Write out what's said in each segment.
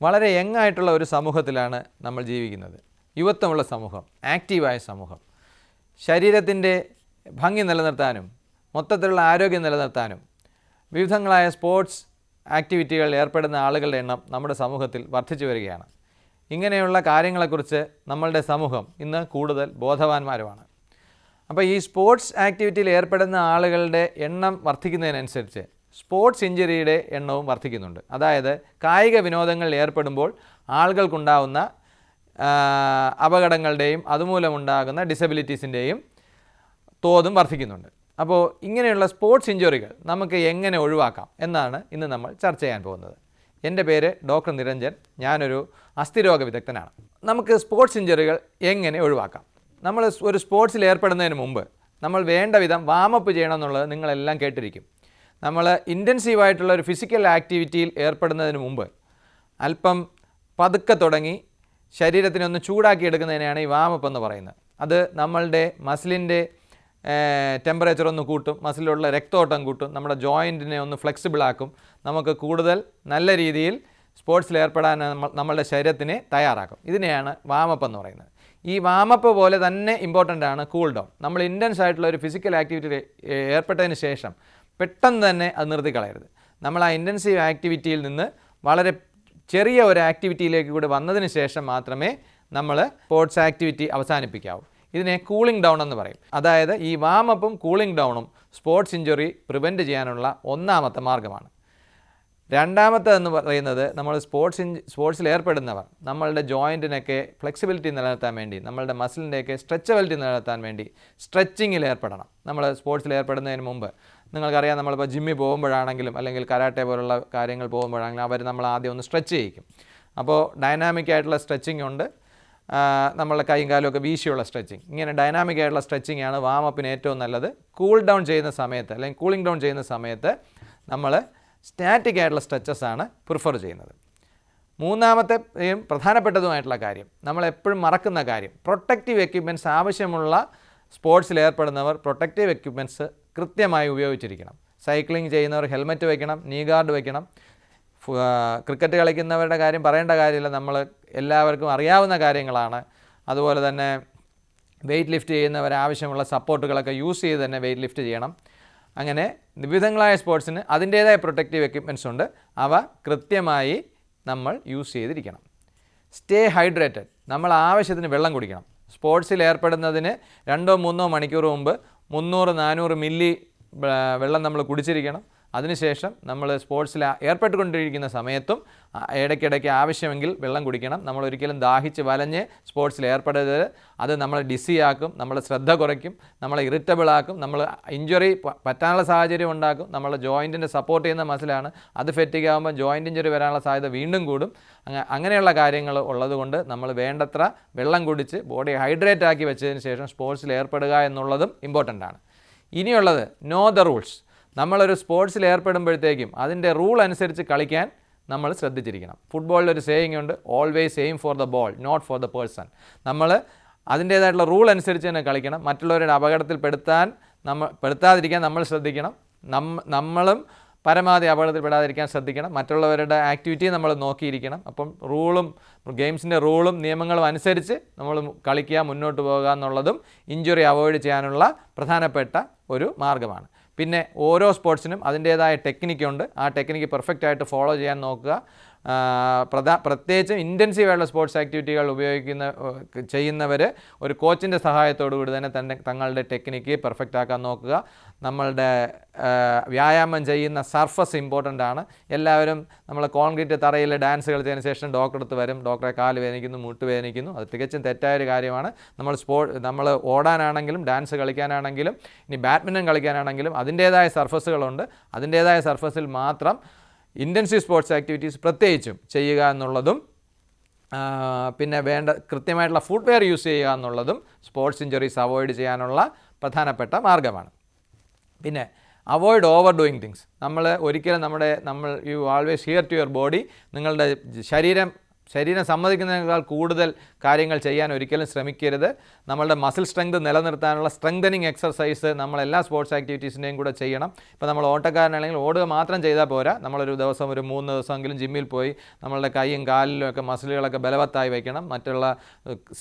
വളരെ യങ്ങായിട്ടുള്ള ഒരു സമൂഹത്തിലാണ് നമ്മൾ ജീവിക്കുന്നത്. യുവത്വമുള്ള സമൂഹം, ആക്റ്റീവായ സമൂഹം. ശരീരത്തിൻ്റെ ഭംഗി നിലനിർത്താനും മൊത്തത്തിലുള്ള ആരോഗ്യം നിലനിർത്താനും വിവിധങ്ങളായ സ്പോർട്സ് ആക്ടിവിറ്റികളിൽ ഏർപ്പെടുന്ന ആളുകളുടെ എണ്ണം നമ്മുടെ സമൂഹത്തിൽ വർദ്ധിച്ചു വരികയാണ്. ഇങ്ങനെയുള്ള കാര്യങ്ങളെക്കുറിച്ച് നമ്മളുടെ സമൂഹം ഇന്ന് കൂടുതൽ ബോധവാന്മാരുമാണ്. അപ്പോൾ ഈ സ്പോർട്സ് ആക്ടിവിറ്റിയിൽ ഏർപ്പെടുന്ന ആളുകളുടെ എണ്ണം വർദ്ധിക്കുന്നതിനനുസരിച്ച് സ്പോർട്സ് ഇഞ്ചുറിയുടെ എണ്ണവും വർദ്ധിക്കുന്നുണ്ട്. അതായത് കായിക വിനോദങ്ങളിൽ ഏർപ്പെടുമ്പോൾ ആളുകൾക്കുണ്ടാകുന്ന അപകടങ്ങളുടെയും അതുമൂലമുണ്ടാകുന്ന ഡിസബിലിറ്റീസിൻ്റെയും തോതും വർദ്ധിക്കുന്നുണ്ട്. അപ്പോൾ ഇങ്ങനെയുള്ള സ്പോർട്സ് ഇഞ്ചുറികൾ നമുക്ക് എങ്ങനെ ഒഴിവാക്കാം എന്നാണ് ഇന്ന് നമ്മൾ ചർച്ച ചെയ്യാൻ പോകുന്നത്. എൻ്റെ പേര് ഡോക്ടർ നിരഞ്ജൻ. ഞാനൊരു അസ്ഥിരോഗ വിദഗ്ധനാണ്. നമുക്ക് സ്പോർട്സ് ഇഞ്ചുറികൾ എങ്ങനെ ഒഴിവാക്കാം? നമ്മൾ ഒരു സ്പോർട്സിൽ ഏർപ്പെടുന്നതിന് മുമ്പ് നമ്മൾ വേണ്ട വിധം വാമപ്പ് ചെയ്യണമെന്നുള്ളത് നിങ്ങളെല്ലാം കേട്ടിരിക്കും. നമ്മൾ ഇൻറ്റൻസീവായിട്ടുള്ള ഒരു ഫിസിക്കൽ ആക്ടിവിറ്റിയിൽ ഏർപ്പെടുന്നതിന് മുമ്പ് അല്പം പതുക്കെ തുടങ്ങി ശരീരത്തിനെ ഒന്ന് ചൂടാക്കി എടുക്കുന്നതിനെയാണ് ഈ വാമപ്പ് എന്ന് പറയുന്നത്. അത് നമ്മളുടെ മസിലിൻ്റെ ടെമ്പറേച്ചർ ഒന്ന് കൂട്ടും, മസിലുള്ള രക്തോട്ടം കൂട്ടും, നമ്മുടെ ജോയിൻറ്റിനെ ഒന്ന് ഫ്ലെക്സിബിളാക്കും, നമുക്ക് കൂടുതൽ നല്ല രീതിയിൽ സ്പോർട്സിൽ ഏർപ്പെടാൻ നമ്മളുടെ ശരീരത്തിനെ തയ്യാറാക്കും. ഇതിനെയാണ് വാമപ്പ് എന്ന് പറയുന്നത്. ഈ വാമപ്പ് പോലെ തന്നെ ഇമ്പോർട്ടൻ്റ് ആണ് കൂൾ ഡൗൺ. നമ്മൾ ഇൻറ്റൻസ് ആയിട്ടുള്ള ഒരു ഫിസിക്കൽ ആക്ടിവിറ്റിയിൽ ഏർപ്പെട്ടതിന് ശേഷം പെട്ടെന്ന് തന്നെ അത് നിർത്തിക്കളയരുത്. നമ്മൾ ആ ഇൻറ്റൻസീവ് ആക്ടിവിറ്റിയിൽ നിന്ന് വളരെ ചെറിയ ഒരു ആക്ടിവിറ്റിയിലേക്ക് കൂടി വന്നതിന് ശേഷം മാത്രമേ നമ്മൾ സ്പോർട്സ് ആക്ടിവിറ്റി അവസാനിപ്പിക്കാവൂ. ഇതിനെ കൂളിംഗ് ഡൗൺ എന്ന് പറയും. അതായത് ഈ വാമപ്പും കൂളിംഗ് ഡൗണും സ്പോർട്സ് ഇഞ്ചുറി പ്രിവെൻറ്റ് ചെയ്യാനുള്ള ഒന്നാമത്തെ മാർഗ്ഗമാണ്. രണ്ടാമത്തേതെന്ന് പറയുന്നത്, നമ്മൾ സ്പോർട്സിൽ ഏർപ്പെടുന്നവർ നമ്മളുടെ ജോയിൻറ്റിനൊക്കെ ഫ്ലെക്സിബിലിറ്റി നിലനിർത്താൻ വേണ്ടി, നമ്മളുടെ മസിലിൻ്റെയൊക്കെ സ്ട്രെച്ചബിലിറ്റി നിലനിർത്താൻ വേണ്ടി സ്ട്രെച്ചിങ്ങിൽ ഏർപ്പെടണം. നമ്മൾ സ്പോർട്സിൽ ഏർപ്പെടുന്നതിന് മുമ്പ് നിങ്ങൾക്കറിയാം, നമ്മളിപ്പോൾ ജിമ്മിൽ പോകുമ്പോഴാണെങ്കിലും അല്ലെങ്കിൽ കരാട്ടെ പോലുള്ള കാര്യങ്ങൾ പോകുമ്പോഴാണെങ്കിലും അവർ നമ്മൾ ആദ്യം ഒന്ന് സ്ട്രെച്ച് ചെയ്യിക്കും. അപ്പോൾ ഡൈനാമിക് ആയിട്ടുള്ള സ്ട്രെച്ചിങ് ഉണ്ട്, നമ്മളുടെ കൈയും കാലുമൊക്കെ വീശിയുള്ള സ്ട്രെച്ചിങ്. ഇങ്ങനെ ഡൈനാമിക് ആയിട്ടുള്ള സ്ട്രെച്ചിങ് ആണ് വാമപ്പിന് ഏറ്റവും നല്ലത്. കൂൾ ഡൗൺ ചെയ്യുന്ന സമയത്ത് അല്ലെങ്കിൽ കൂളിംഗ് ഡൗൺ ചെയ്യുന്ന സമയത്ത് നമ്മൾ സ്റ്റാറ്റിക് ആയിട്ടുള്ള സ്ട്രെച്ചസ് ആണ് പ്രിഫർ ചെയ്യുന്നത്. മൂന്നാമത്തെയും പ്രധാനപ്പെട്ടതുമായിട്ടുള്ള കാര്യം, നമ്മളെപ്പോഴും മറക്കുന്ന കാര്യം, പ്രൊട്ടക്റ്റീവ് എക്യുപ്മെൻറ്റ്സ് ആവശ്യമുള്ള സ്പോർട്സിൽ ഏർപ്പെടുന്നവർ പ്രൊട്ടക്റ്റീവ് എക്യുപ്മെൻറ്റ്സ് കൃത്യമായി ഉപയോഗിച്ചിരിക്കണം. സൈക്ലിംഗ് ചെയ്യുന്നവർ ഹെൽമെറ്റ് വയ്ക്കണം, നീ ഗാർഡ് വയ്ക്കണം. ക്രിക്കറ്റ് കളിക്കുന്നവരുടെ കാര്യം പറയേണ്ട കാര്യമില്ല, നമ്മൾ എല്ലാവർക്കും അറിയാവുന്ന കാര്യങ്ങളാണ്. അതുപോലെ തന്നെ വെയ്റ്റ് ലിഫ്റ്റ് ചെയ്യുന്നവർ ആവശ്യമുള്ള സപ്പോർട്ടുകളൊക്കെ യൂസ് ചെയ്ത് തന്നെ വെയ്റ്റ് ലിഫ്റ്റ് ചെയ്യണം. അങ്ങനെ വിവിധങ്ങളായ സ്പോർട്സിന് അതിൻ്റേതായ പ്രൊട്ടക്റ്റീവ് എക്യുപ്മെൻറ്റ്സ് ഉണ്ട്, അവ കൃത്യമായി നമ്മൾ യൂസ് ചെയ്തിരിക്കണം. സ്റ്റേ ഹൈഡ്രേറ്റഡ്, നമ്മൾ ആവശ്യത്തിന് വെള്ളം കുടിക്കണം. സ്പോർട്സിൽ ഏർപ്പെടുന്നതിന് 2-3 മണിക്കൂർ മുമ്പ് 300-400 മില്ലി വെള്ളം നമ്മൾ കുടിച്ചിരിക്കണം. അതിനുശേഷം നമ്മൾ സ്പോർട്സിൽ ഏർപ്പെട്ടുകൊണ്ടിരിക്കുന്ന സമയത്തും ഇടയ്ക്കിടയ്ക്ക് ആവശ്യമെങ്കിൽ വെള്ളം കുടിക്കണം. നമ്മൾ ഒരിക്കലും ദാഹിച്ച് വലഞ്ഞ് സ്പോർട്സിൽ ഏർപ്പെടരുത്. അത് നമ്മളെ ഡിസിയാക്കും, നമ്മളെ ശ്രദ്ധ കുറയ്ക്കും, നമ്മളെ ഇറിറ്റബിളാക്കും, നമ്മൾ ഇഞ്ചുറി പറ്റാനുള്ള സാഹചര്യം ഉണ്ടാക്കും. നമ്മളെ ജോയിൻറ്റിൻ്റെ സപ്പോർട്ട് ചെയ്യുന്ന മസിലാണ്, അത് ഫെറ്റിക് ആകുമ്പോൾ ജോയിൻറ്റ് ഇഞ്ചുറി വരാനുള്ള സാധ്യത വീണ്ടും കൂടും. അങ്ങനെയുള്ള കാര്യങ്ങൾ ഉള്ളതുകൊണ്ട് നമ്മൾ വേണ്ടത്ര വെള്ളം കുടിച്ച് ബോഡി ഹൈഡ്രേറ്റ് ആക്കി വെച്ചതിന് ശേഷം സ്പോർട്സിൽ ഏർപ്പെടുക എന്നുള്ളതും ഇമ്പോർട്ടൻ്റ് ആണ്. ഇനിയുള്ളത് നോ ദ റൂൾസ്. നമ്മളൊരു സ്പോർട്സിൽ ഏർപ്പെടുമ്പോഴത്തേക്കും അതിൻ്റെ റൂൾ അനുസരിച്ച് കളിക്കാൻ നമ്മൾ ശ്രദ്ധിച്ചിരിക്കണം. ഫുട്ബോളിലൊരു സേയിങ് ഉണ്ട്, always aim for the ball not for the person. നമ്മൾ അതിൻ്റേതായിട്ടുള്ള റൂൾ അനുസരിച്ച് തന്നെ കളിക്കണം. മറ്റുള്ളവരുടെ അപകടത്തിൽ പെടുത്താതിരിക്കാൻ നമ്മൾ ശ്രദ്ധിക്കണം. നമ്മളും പരമാവധി അപകടത്തിൽപ്പെടാതിരിക്കാൻ ശ്രദ്ധിക്കണം. മറ്റുള്ളവരുടെ ആക്ടിവിറ്റി നമ്മൾ നോക്കിയിരിക്കണം. അപ്പം ഗെയിംസിൻ്റെ റൂളും നിയമങ്ങളും അനുസരിച്ച് നമ്മൾ കളിക്കുക, മുന്നോട്ട് പോകുക എന്നുള്ളതും ഇഞ്ചുറി അവോയ്ഡ് ചെയ്യാനുള്ള പ്രധാനപ്പെട്ട ഒരു മാർഗ്ഗമാണ്. പിന്നെ ഓരോ സ്പോർട്സിനും അതിൻ്റേതായ ടെക്നിക്കുണ്ട്, ആ ടെക്നിക്ക് പെർഫെക്റ്റായിട്ട് ഫോളോ ചെയ്യാൻ നോക്കുക. പ്രത്യേകിച്ച് ഇൻറ്റൻസീവായിട്ടുള്ള സ്പോർട്സ് ആക്ടിവിറ്റികൾ ചെയ്യുന്നവർ ഒരു കോച്ചിൻ്റെ സഹായത്തോടു കൂടി തന്നെ തങ്ങളുടെ ടെക്നിക്ക് പെർഫെക്റ്റ് ആക്കാൻ നോക്കുക. നമ്മളുടെ വ്യായാമം ചെയ്യുന്ന സർഫസ് ഇമ്പോർട്ടൻ്റ് ആണ്. എല്ലാവരും നമ്മൾ കോൺക്രീറ്റ് തറയിൽ ഡാൻസ് കളിച്ചതിന് ശേഷം ഡോക്ടറെ അടുത്ത് വരും, ഡോക്ടറെ കാല് വേദനിക്കുന്നു, മുട്ട് വേദനിക്കുന്നു. അത് തികച്ചും തെറ്റായൊരു കാര്യമാണ്. നമ്മൾ ഓടാനാണെങ്കിലും ഡാൻസ് കളിക്കാനാണെങ്കിലും ഇനി ബാഡ്മിൻ്റൺ കളിക്കാനാണെങ്കിലും അതിൻ്റേതായ സർഫസുകളുണ്ട്. അതിൻ്റേതായ സർഫസിൽ മാത്രം ഇൻറ്റൻസീവ് സ്പോർട്സ് ആക്ടിവിറ്റീസ് പ്രത്യേകിച്ചും ചെയ്യുക എന്നുള്ളതും പിന്നെ കൃത്യമായിട്ടുള്ള ഫുട്വെയർ യൂസ് ചെയ്യുക എന്നുള്ളതും സ്പോർട്സ് ഇഞ്ചുറീസ് അവോയ്ഡ് ചെയ്യാനുള്ള പ്രധാനപ്പെട്ട മാർഗ്ഗമാണ്. പിന്നെ അവോയ്ഡ് ഓവർ ഡൂയിങ് തിങ്സ്. നമ്മൾ ഒരിക്കലും you always hear to your body. നിങ്ങളുടെ ശരീരം ശരീരം സമ്മതിക്കുന്നതിനേക്കാൾ കൂടുതൽ കാര്യങ്ങൾ ചെയ്യാൻ ഒരിക്കലും ശ്രമിക്കരുത്. നമ്മളുടെ മസിൽ സ്ട്രെങ്ത് നിലനിർത്താനുള്ള സ്ട്രെങ്തനിങ് എക്സർസൈസ് നമ്മൾ എല്ലാ സ്പോർട്സ് ആക്ടിവിറ്റീസിൻ്റെയും കൂടെ ചെയ്യണം. ഇപ്പോൾ നമ്മൾ ഓട്ടക്കാരനാണെങ്കിൽ ഓടുക മാത്രം ചെയ്താൽ പോരാ, നമ്മളൊരു ദിവസം ഒരു 3 ദിവസമെങ്കിലും ജിമ്മിൽ പോയി നമ്മളുടെ കൈയും കാലിലും ഒക്കെ മസിലുകളൊക്കെ ബലവത്തായി വയ്ക്കണം. മറ്റുള്ള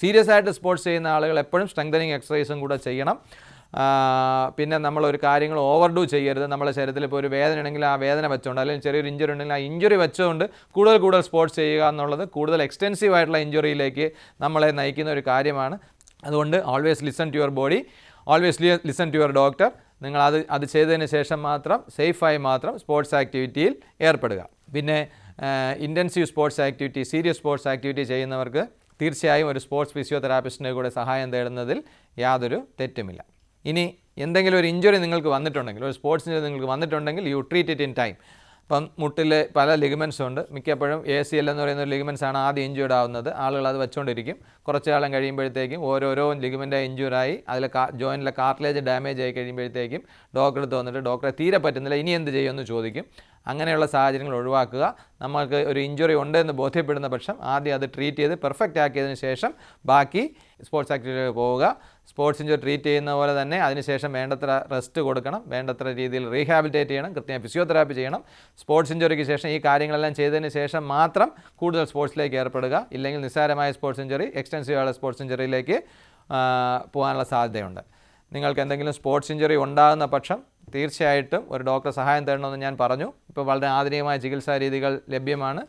സീരിയസ് ആയിട്ട് സ്പോർട്സ് ചെയ്യുന്ന ആളുകൾ എപ്പോഴും സ്ട്രെങ്തനിങ് എക്സർസൈസും കൂടെ ചെയ്യണം. പിന്നെ നമ്മളൊരു കാര്യങ്ങൾ ഓവർഡു ചെയ്യരുത്. നമ്മുടെ ശരീരത്തിൽ ഇപ്പോൾ ഒരു വേദന ഉണ്ടെങ്കിൽ ആ വേദന വെച്ചുകൊണ്ട്, അല്ലെങ്കിൽ ചെറിയൊരു ഇഞ്ചുറി ഉണ്ടെങ്കിൽ ആ ഇഞ്ചുറി വെച്ചുകൊണ്ട് കൂടുതൽ സ്പോർട്സ് ചെയ്യുക എന്നുള്ളത് കൂടുതൽ എക്സ്റ്റെൻസീവ് ആയിട്ടുള്ള ഇഞ്ചുറിയിലേക്ക് നമ്മളെ നയിക്കുന്ന ഒരു കാര്യമാണ്. അതുകൊണ്ട് always listen to your body, always listen to your doctor. നിങ്ങൾ അത് ചെയ്തതിന് ശേഷം മാത്രം സേഫായി മാത്രം സ്പോർട്സ് ആക്ടിവിറ്റിയിൽ ഏർപ്പെടുക. പിന്നെ intensive sports activity, serious sports activity ചെയ്യുന്നവർക്ക് തീർച്ചയായും ഒരു സ്പോർട്സ് ഫിസിയോതെറാപ്പിസ്റ്റിൻ്റെ കൂടെ സഹായം തേടുന്നതിൽ യാതൊരു തെറ്റുമില്ല. ഇനി എന്തെങ്കിലും ഒരു ഇഞ്ചുറി നിങ്ങൾക്ക് വന്നിട്ടുണ്ടെങ്കിൽ, ഒരു സ്പോർട്സ് ഇഞ്ചുറി നിങ്ങൾക്ക് വന്നിട്ടുണ്ടെങ്കിൽ U treat it in time. ഇപ്പം മുട്ടിൽ പല ലിഗമെൻറ്റ്സ് ഉണ്ട്. മിക്കപ്പോഴും ACL എന്ന് പറയുന്ന ഒരു ലിഗമെൻറ്റ്സ് ആണ് ആദ്യം ഇഞ്ചുർഡ് ആവുന്നത്. ആളുകൾ അത് വെച്ചുകൊണ്ടിരിക്കും. കുറച്ച് കാലം കഴിയുമ്പോഴത്തേക്കും ഓരോരോ ലിഗമെൻ്റ് ഇഞ്ചുറായി അതിൽ ജോയിൻറ്റിലെ കാർട്ടിലേജ് ഡാമേജ് ആയി കഴിയുമ്പോഴത്തേക്കും ഡോക്ടറെ അടുത്ത് വന്നിട്ട് ഡോക്ടറെ തീരെ പറ്റുന്നില്ല, ഇനി എന്ത് ചെയ്യുമെന്ന് ചോദിക്കും. അങ്ങനെയുള്ള സാഹചര്യങ്ങൾ ഒഴിവാക്കുക. നമ്മൾക്ക് ഒരു ഇഞ്ചുറി ഉണ്ടെന്ന് ബോധ്യപ്പെടുന്ന പക്ഷം ആദ്യം അത് ട്രീറ്റ് ചെയ്ത് പെർഫെക്റ്റ് ആക്കിയതിന് ശേഷം ബാക്കി സ്പോർട്സ് ആക്ടിവിറ്റിയിൽ പോവുക. സ്പോർട്സ് ഇഞ്ചുറി ട്രീറ്റ് ചെയ്യുന്ന പോലെ തന്നെ അതിനുശേഷം വേണ്ടത്ര റെസ്റ്റ് കൊടുക്കണം, വേണ്ടത്ര രീതിയിൽ റീഹാബിലിറ്റേറ്റ് ചെയ്യണം, കൃത്യമായി ഫിസിയോതെറാപ്പി ചെയ്യണം. സ്പോർട്സ് ഇഞ്ചുറിക്ക് ശേഷം ഈ കാര്യങ്ങളെല്ലാം ചെയ്തതിന് ശേഷം മാത്രം കൂടുതൽ സ്പോർട്സിലേക്ക് ഏർപ്പെടുക. ഇല്ലെങ്കിൽ നിസ്സാരമായ സ്പോർട്സ് ഇഞ്ചുറി എക്സ്റ്റെൻസീവ് ആയ സ്പോർട്സ് ഇഞ്ചുറിയിലേക്ക് പോകാനുള്ള സാധ്യതയുണ്ട്. നിങ്ങൾക്ക് എന്തെങ്കിലും സ്പോർട്സ് ഇഞ്ചുറി ഉണ്ടാകുന്ന പക്ഷം തീർച്ചയായിട്ടും ഒരു ഡോക്ടറെ സഹായം തേടണമെന്ന് ഞാൻ പറഞ്ഞു. ഇപ്പോൾ വളരെ ആധുനികമായ ചികിത്സാ രീതികൾ ലഭ്യമാണ്.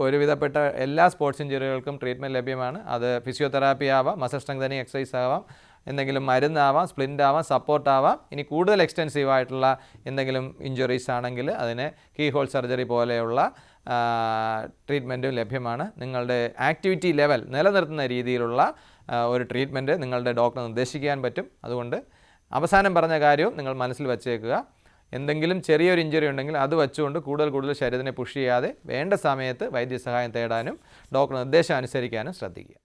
ഒരുവിധപ്പെട്ട എല്ലാ സ്പോർട്സ് ഇഞ്ചുറികൾക്കും ട്രീറ്റ്മെൻറ്റ് ലഭ്യമാണ്. അത് ഫിസിയോതെറാപ്പി ആവാം, മസിൽ സ്ട്രെങ്തനിങ് എക്സസൈസ് ആവാം, എന്തെങ്കിലും മരുന്നാവാം, സ്പ്ലിൻ്റ് ആവാം, സപ്പോർട്ടാവാം. ഇനി കൂടുതൽ എക്സ്റ്റെൻസീവ് ആയിട്ടുള്ള എന്തെങ്കിലും ഇഞ്ചുറീസ് ആണെങ്കിൽ അതിന് കീ ഹോൾ സർജറി പോലെയുള്ള ട്രീറ്റ്മെൻറ്റും ലഭ്യമാണ്. നിങ്ങളുടെ ആക്ടിവിറ്റി ലെവൽ നിലനിർത്തുന്ന രീതിയിലുള്ള ഒരു ട്രീറ്റ്മെൻറ്റ് നിങ്ങളുടെ ഡോക്ടർ നിർദ്ദേശിക്കാൻ പറ്റും. അതുകൊണ്ട് അവസാനം പറഞ്ഞ കാര്യവും നിങ്ങൾ മനസ്സിൽ വച്ചേക്കുക. എന്തെങ്കിലും ചെറിയൊരു ഇഞ്ചുറി ഉണ്ടെങ്കിൽ അത് വെച്ചുകൊണ്ട് കൂടുതൽ ശരീരത്തിനെ പുഷ് ചെയ്യാതെ വേണ്ട സമയത്ത് വൈദ്യസഹായം തേടാനും ഡോക്ടർ നിർദ്ദേശം അനുസരിക്കാനും ശ്രദ്ധിക്കുക.